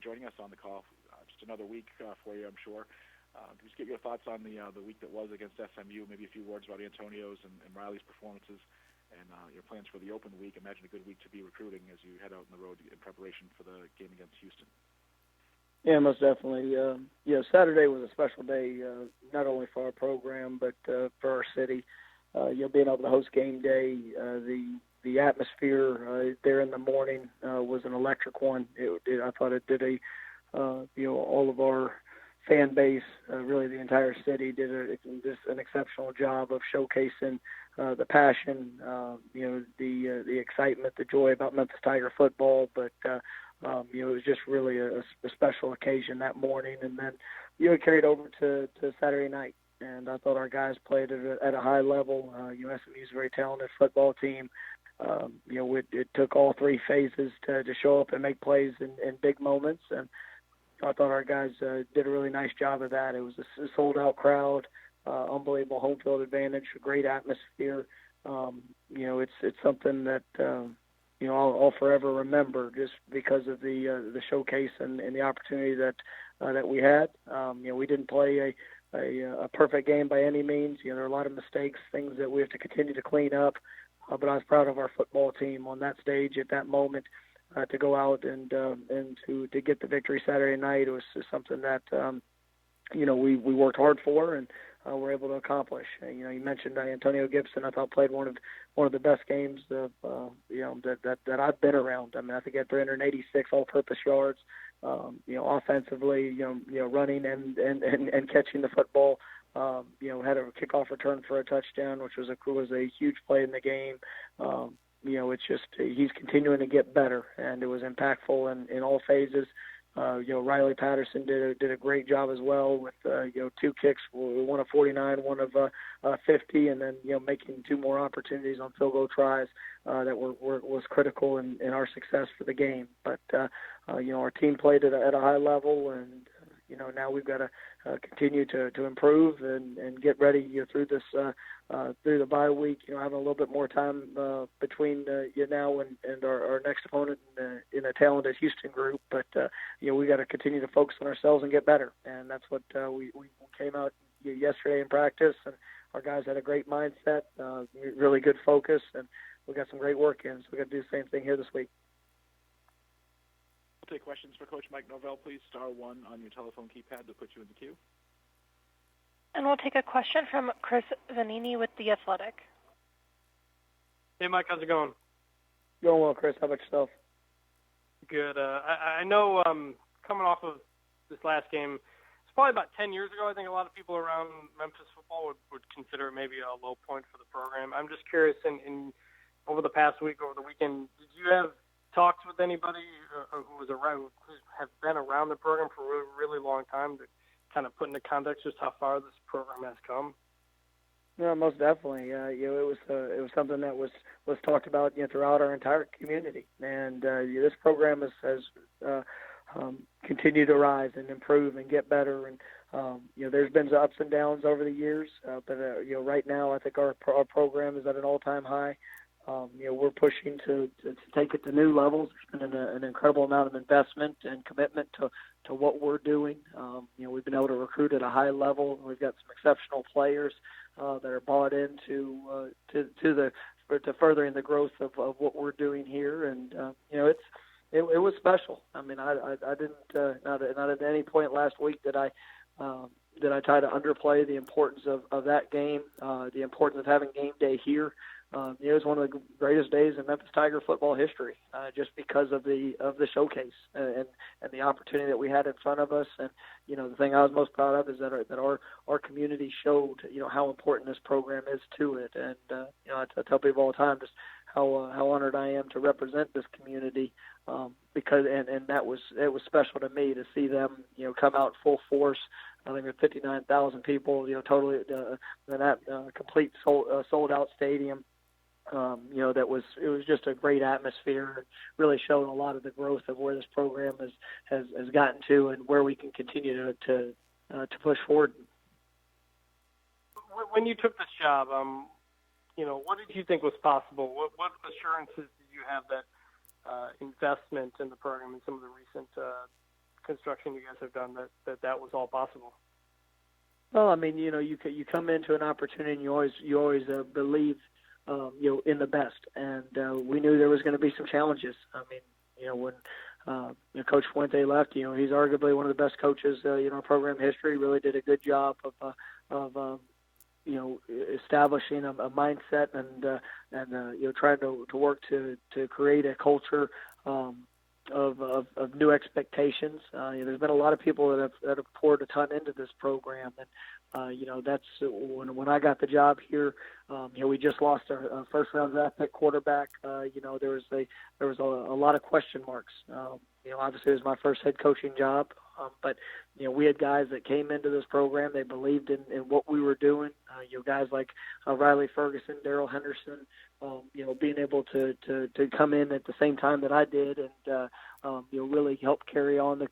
joining us on the call. Just another week for you, I'm sure. Just get your thoughts on the week that was against SMU, maybe a few words about Antonio's and Riley's performances, and your plans for the open week. Imagine a good week to be recruiting as you head out on the road in preparation for the game against Houston. Yeah, most definitely. Saturday was a special day, not only for our program, but for our city. Being able to host game day, the atmosphere there in the morning was an electric one. I thought it did all of our fan base, really the entire city, did just an exceptional job of showcasing the passion, the excitement, the joy about Memphis Tiger football. But it was just really a special occasion that morning, and then it carried over to Saturday night. And I thought our guys played at a high level. SMU is a very talented football team. It took all three phases to show up and make plays in big moments, and I thought our guys did a really nice job of that. It was a sold-out crowd, unbelievable home field advantage, a great atmosphere. It's something that I'll forever remember, just because of the showcase and the opportunity that we had. We didn't play a perfect game by any means. There are a lot of mistakes, things that we have to continue to clean up. But I was proud of our football team on that stage at that moment to go out and to get the victory Saturday night. It was something that we worked hard for and were able to accomplish. You mentioned Antonio Gibson. I thought played one of the best games that I've been around. I mean, I think he had 386 all-purpose yards. Offensively, running and catching the football. Had a kickoff return for a touchdown, which was a huge play in the game. It's just he's continuing to get better, and it was impactful in all phases. Riley Patterson did a great job as well with two kicks, one of 49, one of 50, and then making two more opportunities on field goal tries that was critical in our success for the game. But our team played at a high level, and now we've got to continue to improve and get ready through this through the bye week. Having a little bit more time between now and our next opponent in a talented Houston group. But we got to continue to focus on ourselves and get better, and that's what we came out yesterday in practice. And our guys had a great mindset, really good focus, and we got some great work in. So we got to do the same thing here this week. Take questions for Coach Mike Norvell. Please star 1 on your telephone keypad to put you in the queue. And we'll take a question from Chris Vanini with The Athletic. Hey, Mike, how's it going? Going well, Chris. How about yourself? Good. I know coming off of this last game, it's probably about 10 years ago. I think a lot of people around Memphis football would consider it maybe a low point for the program. I'm just curious, in over the past week, over the weekend, did you have talks with anybody who have been around the program for a really long time to kind of put into context just how far this program has come? Yeah, most definitely. It was something that was talked about throughout our entire community, and this program has continued to rise and improve and get better. And there's been ups and downs over the years, but right now I think our program is at an all-time high. We're pushing to take it to new levels. There's been an incredible amount of investment and commitment to what we're doing. We've been able to recruit at a high level. We've got some exceptional players that are bought into to furthering the growth of what we're doing here. And it was special. I mean, I didn't not at any point last week did I try to underplay the importance of that game, the importance of having game day here. It was one of the greatest days in Memphis Tiger football history, just because of the showcase and the opportunity that we had in front of us. And the thing I was most proud of is that our community showed how important this program is to it. And I tell people all the time just how honored I am to represent this community, because it was special to me to see them come out full force. I think there were 59,000 people, totally in that complete sold out stadium. It was just a great atmosphere, really showing a lot of the growth of where this program has gotten to and where we can continue to push forward. When you took this job, what did you think was possible? What assurances did you have that investment in the program and some of the recent construction you guys have done that was all possible. Well, I mean, you come into an opportunity and you always believe, in the best. And we knew there was going to be some challenges. I mean, when Coach Fuente left, he's arguably one of the best coaches in our program history. Really did a good job of establishing a mindset and trying to work to create a culture of new expectations. There's been a lot of people that have poured a ton into this program, and that's when I got the job here. We just lost our first round draft pick quarterback. There was a lot of question marks. Obviously it was my first head coaching job, but we had guys that came into this program. They believed in what we were doing. Guys like Riley Ferguson, Darrell Henderson, being able to come in at the same time that I did, and really help carry on the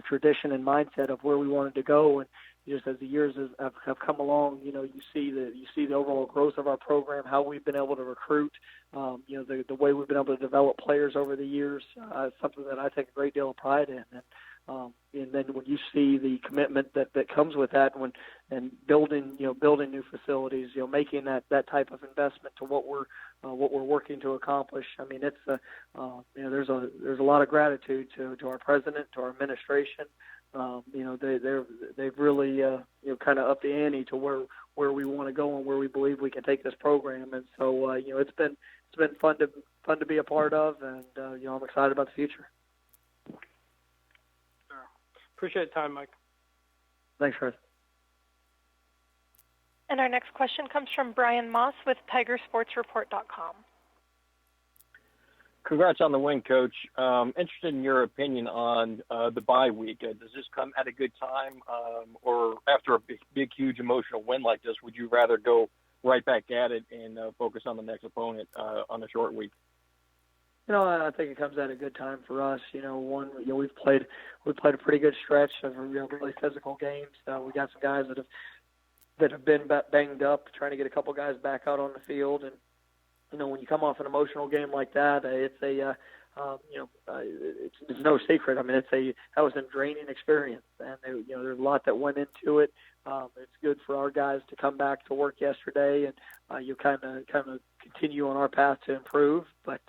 tradition and mindset of where we wanted to go. And just as the years have come along, you see the overall growth of our program, how we've been able to recruit, the way we've been able to develop players over the years. Something that I take a great deal of pride in. And then when you see the commitment that comes with that, and building new facilities, making that type of investment to what we're working to accomplish. I mean, it's there's a lot of gratitude to our president, to our administration. They've really kind of upped the ante to where we want to go and where we believe we can take this program. And so it's been fun to be a part of, and I'm excited about the future. Appreciate the time, Mike. Thanks, Chris. And our next question comes from Brian Moss with TigerSportsReport.com. Congrats on the win, Coach. Interested in your opinion on the bye week. Does this come at a good time, or after a big, huge emotional win like this, would you rather go right back at it and focus on the next opponent on a short week? I think it comes at a good time for us. We've played a pretty good stretch of really physical games. We got some guys that have been banged up, trying to get a couple guys back out on the field. And when you come off an emotional game like that, it's no secret. I mean, that was a draining experience, and there's a lot that went into it. It's good for our guys to come back to work yesterday, and you kind of continue on our path to improve. But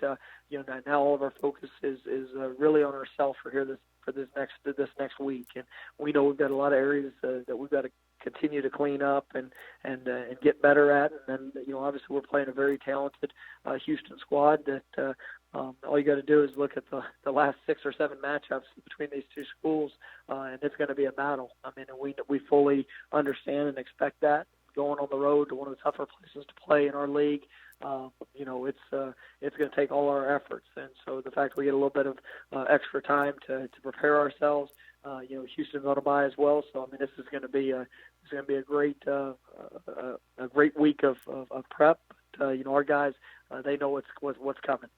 now all of our focus is really on ourselves for this next week, and we know we've got a lot of areas that we've got to continue to clean up and get better at. And then obviously we're playing a very talented Houston squad that all you got to do is look at the last 6 or 7 matchups between these two schools, and it's going to be a battle. I mean, we fully understand and expect that. Going on the road to one of the tougher places to play in our league, it's going to take all our efforts. And so the fact we get a little bit of extra time to prepare ourselves, Houston's on a bye as well. So I mean, this is going to be a great week of prep. But, our guys, they know what's coming.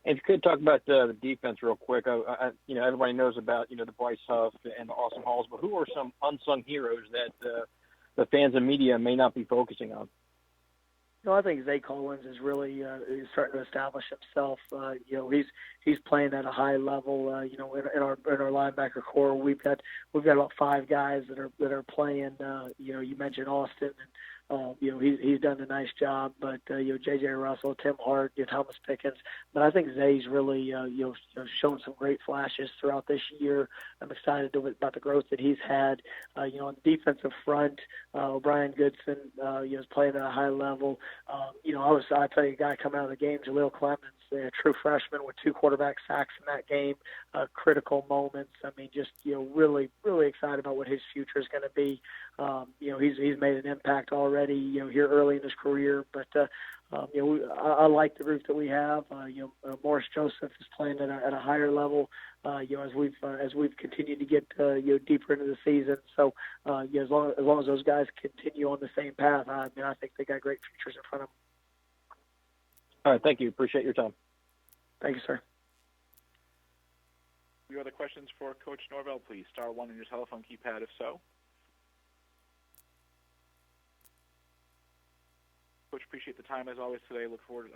And if you could talk about the defense real quick. Everybody knows about the Bryce Huff and the Austin Halls, but who are some unsung heroes that the fans and media may not be focusing on? I think Zay Collins is really is starting to establish himself. He's playing at a high level. In our linebacker core, we've got about 5 guys that are playing. You mentioned Austin, and he's done a nice job. But J.J. Russell, Tim Hart, Thomas Pickens. But I think Zay's really shown some great flashes throughout this year. I'm excited about the growth that he's had. On the defensive front, Brian Goodson is playing at a high level. I tell you, a guy coming out of the game, Jaleel Clemens, a true freshman with 2 quarterback sacks in that game, critical moments. I mean, just really, really excited about what his future is going to be. He's made an impact already, here early in his career. But I like the group that we have. Morris Joseph is playing at a higher level. As we've continued to get deeper into the season. So as long as those guys continue on the same path, I think they got great futures in front of them. All right, thank you. Appreciate your time. Thank you, sir. Any other questions for Coach Norvell, please? Star 1 on your telephone keypad, if so. Coach, appreciate the time as always today. Look forward